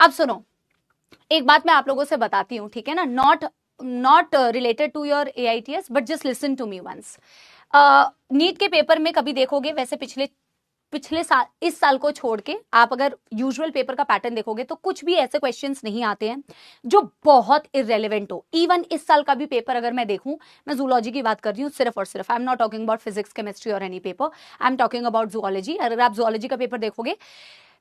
अब सुनो, एक बात मैं आप लोगों से बताती हूँ, ठीक है ना, not related to your AITS, but just listen to me once. NEET के पेपर में कभी देखोगे, वैसे पिछले साल, इस साल को छोड़ के आप अगर यूजुअल पेपर का पैटर्न देखोगे तो कुछ भी ऐसे क्वेश्चंस नहीं आते हैं जो बहुत इररेलेवेंट हो। इवन इस साल का भी पेपर अगर मैं देखूं, मैं जूलॉजी की बात कर रही हूँ सिर्फ और सिर्फ, I am not talking about physics, chemistry और any paper, I am talking about zoology. अगर आप जूलॉजी का पेपर देखोगे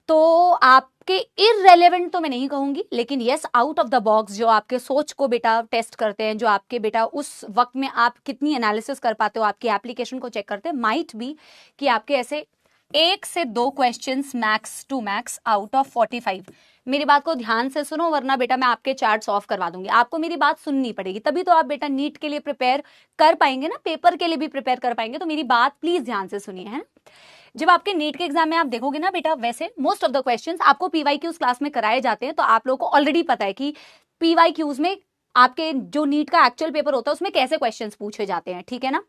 तो आपके इररेलेवेंट तो मैं नहीं कहूंगी, लेकिन yes, out of the box, जो आपके सोच को बेटा टेस्ट करते हैं, जो आपके बेटा उस वक्त में आप कितनी एनालिसिस कर पाते हो, आपकी एप्लीकेशन को चेक करते हैं, माइट बी कि आपके ऐसे 1 से 2 questions max to max out of 45। मेरी बात को ध्यान से सुनो, वरना बेटा मैं आपके चार्ट्स ऑफ करवा दूंगी। आपको मेरी बात सुननी पड़ेगी, तभी तो आप बेटा नीट के लिए प्रिपेयर कर पाएंगे ना, पेपर के लिए भी प्रिपेयर कर पाएंगे। तो मेरी बात प्लीज ध्यान से सुनिए, है। जब आपके नीट के एग्जाम में आप देखोगे ना बेटा, वैसे मोस्ट ऑफ द क्वेश्चंस आपको PYQs क्लास में कराए जाते हैं, तो आप लोगों को ऑलरेडी पता है कि PYQs में आपके जो नीट का एक्चुअल पेपर होता है उसमें कैसे क्वेश्चंस पूछे जाते हैं, ठीक है ना,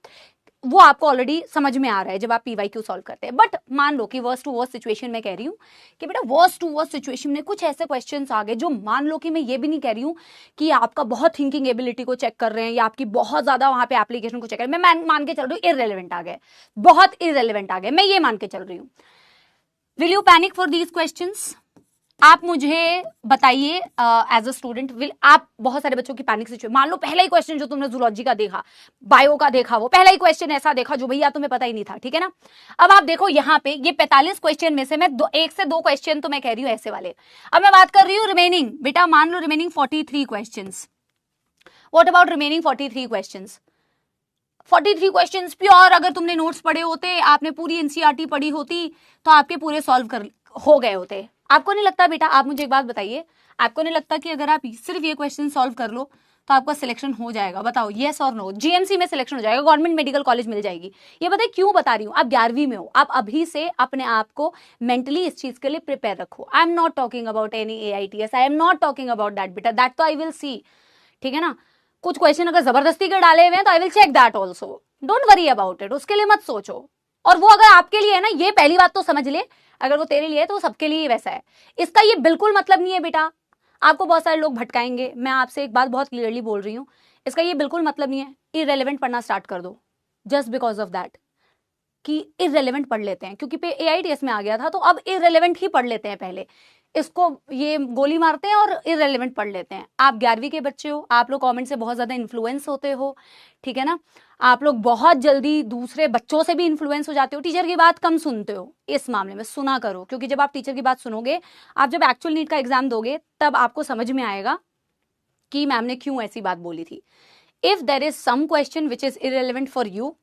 वो आपको ऑलरेडी समझ में आ रहा है जब आप PYQ सॉल्व करते हैं। बट मान लो कि वर्स्ट टू वर्स्ट सिचुएशन में कह रही हूँ कि बेटा वर्स्ट टू वर्स्ट सिचुएशन में कुछ ऐसे क्वेश्चंस आ गए जो, मान लो कि मैं ये भी नहीं कह रही हूँ कि आपका बहुत थिंकिंग एबिलिटी को चेक कर रहे हैं या आपकी बहुत ज्यादा वहां पे एप्लीकेशन को चेक कर रहे हैं, मैं मान के चल रही हूँ इररेलेवेंट आ गए, बहुत इररेलेवेंट आ गए, मैं ये मान के चल रही हूँ। Will you panic for these questions? आप मुझे बताइए एज अ स्टूडेंट, विल आप, बहुत सारे बच्चों की पैनिक सिचुएशन, मान लो पहला ही क्वेश्चन जो तुमने जूलॉजी का देखा, बायो का देखा, वो पहला ही क्वेश्चन ऐसा देखा जो भैया तुम्हें पता ही नहीं था, ठीक है ना। अब आप देखो यहाँ पे ये 45 क्वेश्चन में से मैं 1 से 2 क्वेश्चन तो मैं कह रही हूँ ऐसे वाले। अब मैं बात कर रही हूँ रिमेनिंग, बेटा मान लो remaining 43 question. What about remaining 43 question? 43 questions pure, अगर तुमने नोट्स पढ़े होते, आपने पूरी NCERT पढ़ी होती, तो आपके पूरे सॉल्व कर हो गए होते। आपको नहीं लगता बेटा, आप मुझे एक बात बताइए, आपको नहीं लगता कि अगर आप सिर्फ ये क्वेश्चन सॉल्व कर लो तो आपका सिलेक्शन हो जाएगा? बताओ येस और नो। GMC में सिलेक्शन हो जाएगा, गवर्नमेंट मेडिकल कॉलेज मिल जाएगी। ये बताइए क्यों बता रही हूँ, आप 11वीं में हो, आप अभी से अपने आप को मेंटली इस चीज के लिए प्रिपेयर रखो। आई am not talking about any AITS, I am not talking about that बेटा, दैट तो आई विल सी, ठीक है ना। कुछ क्वेश्चन अगर जबरदस्ती के डाले हुए हैं तो I will check that also, don't worry about it, उसके लिए मत सोचो। और वो अगर आपके लिए है ना, ये पहली बात तो समझ ले, अगर वो तेरे लिए है तो सबके लिए वैसा है। इसका ये बिल्कुल मतलब नहीं है बेटा, आपको बहुत सारे लोग भटकाएंगे, मैं आपसे एक बात बहुत क्लियरली बोल रही हूँ, इसका ये बिल्कुल मतलब नहीं है इररेलेवेंट पढ़ना स्टार्ट कर दो जस्ट बिकॉज ऑफ दैट कि इररेलेवेंट पढ़ लेते हैं, क्योंकि AITS में आ गया था तो अब इररेलेवेंट ही पढ़ लेते हैं, पहले इसको ये गोली मारते हैं और इररेलेवेंट पढ़ लेते हैं। आप 11वीं के बच्चे हो, आप लोग कमेंट से बहुत ज्यादा इन्फ्लुएंस होते हो, ठीक है ना, आप लोग बहुत जल्दी दूसरे बच्चों से भी इन्फ्लुएंस हो जाते हो, टीचर की बात कम सुनते हो। इस मामले में सुना करो, क्योंकि जब आप टीचर की बात सुनोगे, आप जब एक्चुअल नीट का एग्जाम दोगे, तब आपको समझ में आएगा कि मैम ने क्यों ऐसी बात बोली थी। If there is some question which is irrelevant for you,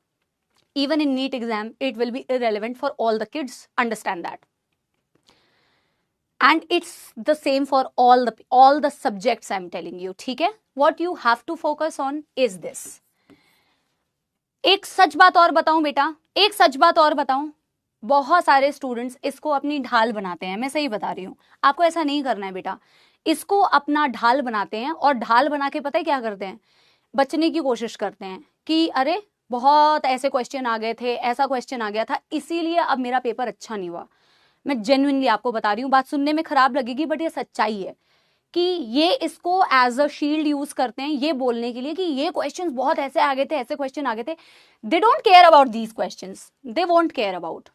even in NEET exam, it will be irrelevant for all the kids, understand that. And it's the same for all the subjects I'm telling you, ठीक है। What you have to focus on is this. एक सच बात और बताऊं बेटा, एक सच बात और बताऊं, बहुत सारे स्टूडेंट्स इसको अपनी ढाल बनाते हैं, मैं सही बता रही हूं, आपको ऐसा नहीं करना है बेटा। इसको अपना ढाल बनाते हैं, और ढाल बना के पता है क्या करते हैं, बचने की कोशिश करते हैं कि अरे बहुत ऐसे क्वेश्चन आ गए थे, ऐसा क्वेश्चन आ गया था, इसीलिए अब मेरा पेपर अच्छा नहीं हुआ। मैं जेन्युइनली आपको बता रही हूँ, बात सुनने में खराब लगेगी बट ये सच्चाई है कि ये इसको एज अ शील्ड यूज करते हैं, ये बोलने के लिए कि ये क्वेश्चंस बहुत ऐसे आ गए थे, ऐसे क्वेश्चन आ गए थे। They don't care about these questions, they won't care about,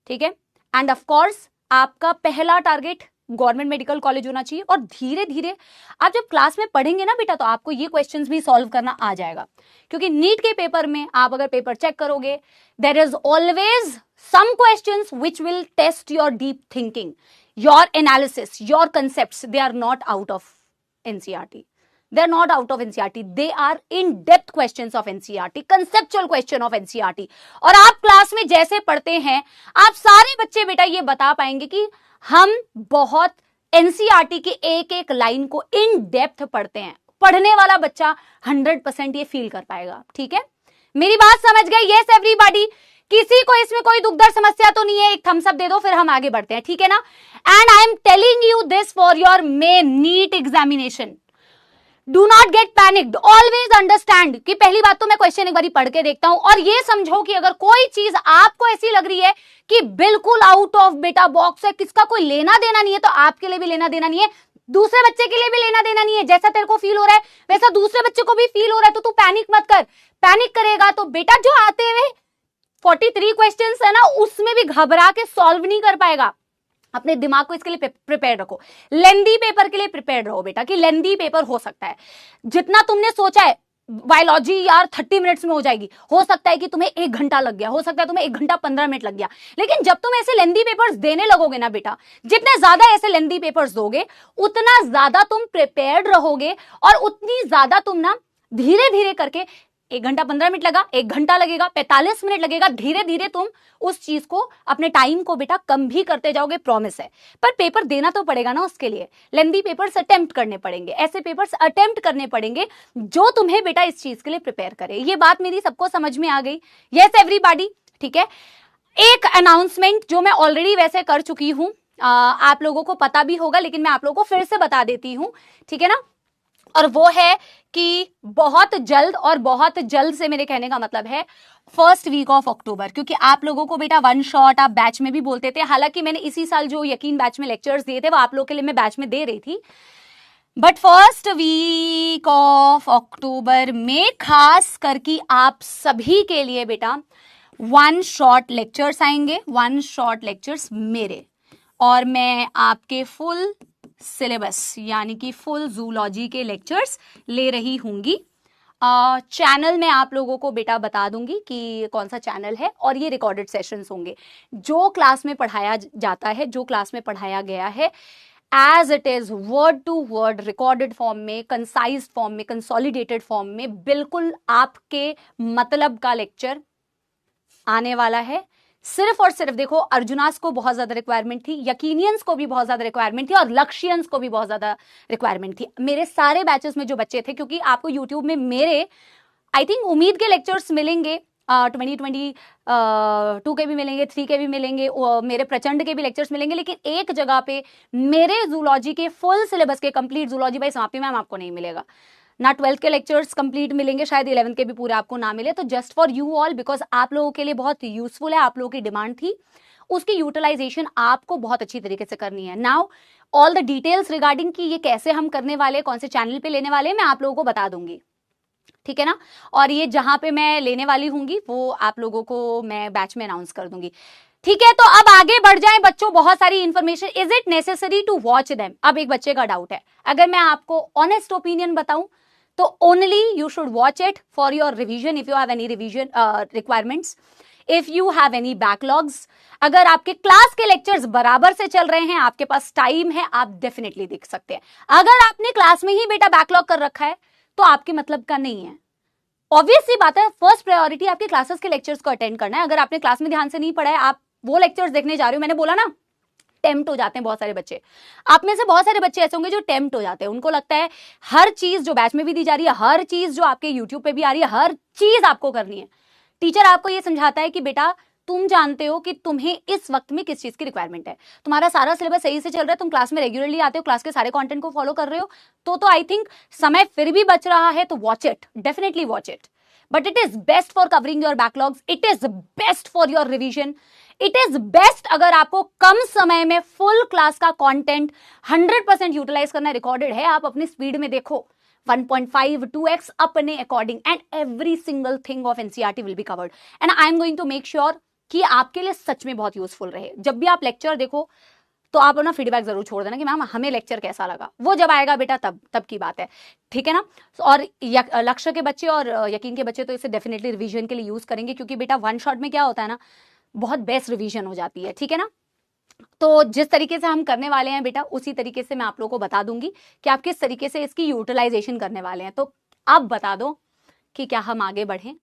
ठीक है। एंड ऑफ कोर्स आपका पहला टारगेट गवर्नमेंट मेडिकल कॉलेज होना चाहिए, और धीरे धीरे आप जब क्लास में पढ़ेंगे ना बेटा, तो आपको ये क्वेश्चंस भी सॉल्व करना आ जाएगा। क्योंकि नीट के पेपर में आप अगर पेपर चेक करोगे, there is always some questions which will test your deep thinking, your analysis, your concepts, they are not out of NCERT, they are not out of NCERT, they are in depth questions of NCERT, conceptual question of NCERT। और आप class में जैसे पढ़ते हैं, आप सारे बच्चे बेटा ये बता पाएंगे कि हम बहुत NCERT की एक एक लाइन को इन डेप्थ पढ़ते हैं। पढ़ने वाला बच्चा 100% ये फील कर पाएगा, ठीक है। मेरी बात समझ गए? यस एवरीबॉडी, किसी को इसमें कोई दुख दर्द समस्या तो नहीं है? एक थम्स अप दे दो, फिर हम आगे बढ़ते हैं, ठीक है ना। And I am telling you this for your main NEET examination. Do not get panicked, always understand कि पहली बात तो मैं क्वेश्चन एक बार पढ़ के देखता हूं, और ये समझो कि अगर कोई चीज आपको ऐसी लग रही है कि बिल्कुल आउट ऑफ बेटा बॉक्स है, किसका कोई लेना देना नहीं है, तो आपके लिए भी लेना देना नहीं है, दूसरे बच्चे के लिए भी लेना देना नहीं है। जैसा तेरे को फील हो रहा है वैसा दूसरे बच्चे को भी फील हो रहा है, तो तू पैनिक मत कर। पैनिक करेगा तो बेटा जो आते हुए 43 क्वेश्चंस है ना, उसमें भी घबरा के सॉल्व नहीं कर पाएगा। अपने दिमाग को इसके लिए प्रिपेयर रखो। लेंदी पेपर के लिए प्रिपेयर रहो बेटा कि लेंदी पेपर हो सकता है। जितना तुमने सोचा है बायोलॉजी यार 30 मिनट्स में हो जाएगी, हो सकता है कि तुम्हें 1 घंटा लग गया, हो सकता है तुम्हें 1 घंटा 15 मिनट लग गया। लेकिन जब तुम ऐसे लेंदी पेपर्स देने लगोगे ना बेटा, जितने ज्यादा ऐसे लेंदी पेपर्स दोगे उतना ज्यादा तुम प्रिपेयर्ड रहोगे, और उतनी ज्यादा तुम ना धीरे धीरे करके 1 घंटा 15 मिनट लगा, 1 घंटा लगेगा, 45 मिनट लगेगा, धीरे धीरे तुम उस चीज को, अपने टाइम को बेटा कम भी करते जाओगे, प्रॉमिस है। पर पेपर देना तो पड़ेगा ना, उसके लिए लेंदी पेपर्स अटेम्प्ट करने पड़ेंगे, ऐसे पेपर्स अटेम्प्ट करने पड़ेंगे जो तुम्हें बेटा इस चीज के लिए प्रिपेयर करे। ये बात मेरी सबको समझ में आ गई? यस एवरीबॉडी, ठीक है। एक अनाउंसमेंट जो मैं ऑलरेडी वैसे कर चुकी हूं, आप लोगों को पता भी होगा, लेकिन मैं आप लोगों को फिर से बता देती हूं, ठीक है ना। और वो है कि बहुत जल्द, और बहुत जल्द से मेरे कहने का मतलब है फर्स्ट वीक ऑफ अक्टूबर, क्योंकि आप लोगों को बेटा वन शॉट आप बैच में भी बोलते थे। हालांकि मैंने इसी साल जो यकीन बैच में लेक्चर्स दिए थे वो आप लोगों के लिए मैं बैच में दे रही थी, but first week of October में खास करके आप सभी के लिए बेटा वन शॉट लेक्चर्स आएंगे, वन शॉट लेक्चर्स मेरे, और मैं आपके फुल सिलेबस यानी कि फुल जूलॉजी के लेक्चर्स ले रही हूंगी। चैनल में आप लोगों को बेटा बता दूंगी कि कौन सा चैनल है, और ये रिकॉर्डेड सेशंस होंगे। जो क्लास में पढ़ाया जाता है, जो क्लास में पढ़ाया गया है, as it is word to word recorded form में, कंसाइज फॉर्म में, कंसोलिडेटेड फॉर्म में, बिल्कुल आपके मतलब का लेक्चर आने वाला है। सिर्फ और सिर्फ देखो, अर्जुनास को बहुत ज्यादा रिक्वायरमेंट थी, यकीनियंस को भी बहुत ज्यादा रिक्वायरमेंट थी, और लक्ष्यंस को भी बहुत ज्यादा रिक्वायरमेंट थी। मेरे सारे बैचेस में जो बच्चे थे, क्योंकि आपको यूट्यूब में मेरे आई थिंक उम्मीद के लेक्चर्स मिलेंगे, 2022 के भी मिलेंगे, 3 के भी मिलेंगे, मेरे प्रचंड के भी लेक्चर्स मिलेंगे, लेकिन एक जगह पे मेरे जूलॉजी के फुल सिलेबस के कंप्लीट जूलॉजी बाय समाप्ति मैम आपको नहीं मिलेगा। ना 12th के लेक्चर्स कंप्लीट मिलेंगे, शायद 11th के भी पूरे आपको ना मिले। तो just for you all, because आप लोगों के लिए बहुत यूजफुल है, आप लोगों की डिमांड थी, उसकी यूटिलाइजेशन आपको बहुत अच्छी तरीके से करनी है। Now all the details regarding कि ये कैसे हम करने वाले, कौन से चैनल पे लेने वाले, मैं आप लोगों को बता दूंगी, ठीक है ना। और ये जहां पे मैं लेने वाली हूंगी वो आप लोगों को मैं बैच में अनाउंस कर दूंगी, ठीक है। तो अब आगे बढ़ जाएं बच्चों, बहुत सारी information. Is it necessary to watch them? अब एक बच्चे का डाउट है, अगर मैं आपको ऑनेस्ट ओपिनियन बताऊं तो only you should watch it for your revision, if you have any revision requirements, if you have any backlogs. अगर आपके क्लास के लेक्चर्स बराबर से चल रहे हैं, आपके पास टाइम है, आप डेफिनेटली देख सकते हैं। अगर आपने क्लास में ही बेटा बैकलॉग कर रखा है तो आपके मतलब का नहीं है। ऑब्वियस सी बात है, फर्स्ट प्रायोरिटी आपके क्लासेस के लेक्चर्स को अटेंड करना है। अगर आपने क्लास में ध्यान से नहीं पढ़ा है, आप वो लेक्चर्स देखने जा रहे हो, मैंने बोला ना टेम्प्ट हो जाते हैं बहुत सारे बच्चे। आप में से बहुत सारे बच्चे ऐसे होंगे जो टेम्प्ट हो जाते हैं, उनको लगता है हर चीज जो बैच में भी दी जा रही है, हर चीज जो आपके यूट्यूब पे भी आ रही है, हर चीज आपको करनी है। टीचर आपको ये समझाता है कि बेटा तुम जानते हो कि तुम्हें इस वक्त में किस चीज की रिक्वायरमेंट है, तुम्हारा सारा सिलेबस सही से चल रहा है, तुम क्लास में रेगुलरली आते हो, क्लास के सारे कंटेंट को फॉलो कर रहे हो, तो आई थिंक समय फिर भी बच रहा है, तो watch it, definitely watch it. But it is best for covering your backlogs, it is best for your revision, it is best अगर आपको कम समय में फुल क्लास का कंटेंट 100% यूटिलाइज करना। रिकॉर्डेड है, आप अपनी स्पीड में देखो, 1.5 2x अपने according, and every single thing of NCERT will be covered, and I am going to make sure कि आपके लिए सच में बहुत यूजफुल रहे। जब भी आप लेक्चर देखो तो आप अपना फीडबैक जरूर छोड़ देना कि मैम हमें लेक्चर कैसा लगा। वो जब आएगा बेटा तब की बात है, ठीक है ना। और लक्ष्य के बच्चे और यकीन के बच्चे तो इसे डेफिनेटली रिवीजन के लिए यूज करेंगे, क्योंकि बेटा वन शॉट में क्या होता है ना, बहुत बेस्ट रिवीजन हो जाती है, ठीक है ना। तो जिस तरीके से हम करने वाले हैं बेटा, उसी तरीके से मैं आप लोगों को बता दूंगी कि आप किस तरीके से इसकी यूटिलाइजेशन करने वाले हैं। तो आप बता दो कि क्या हम आगे बढ़ें।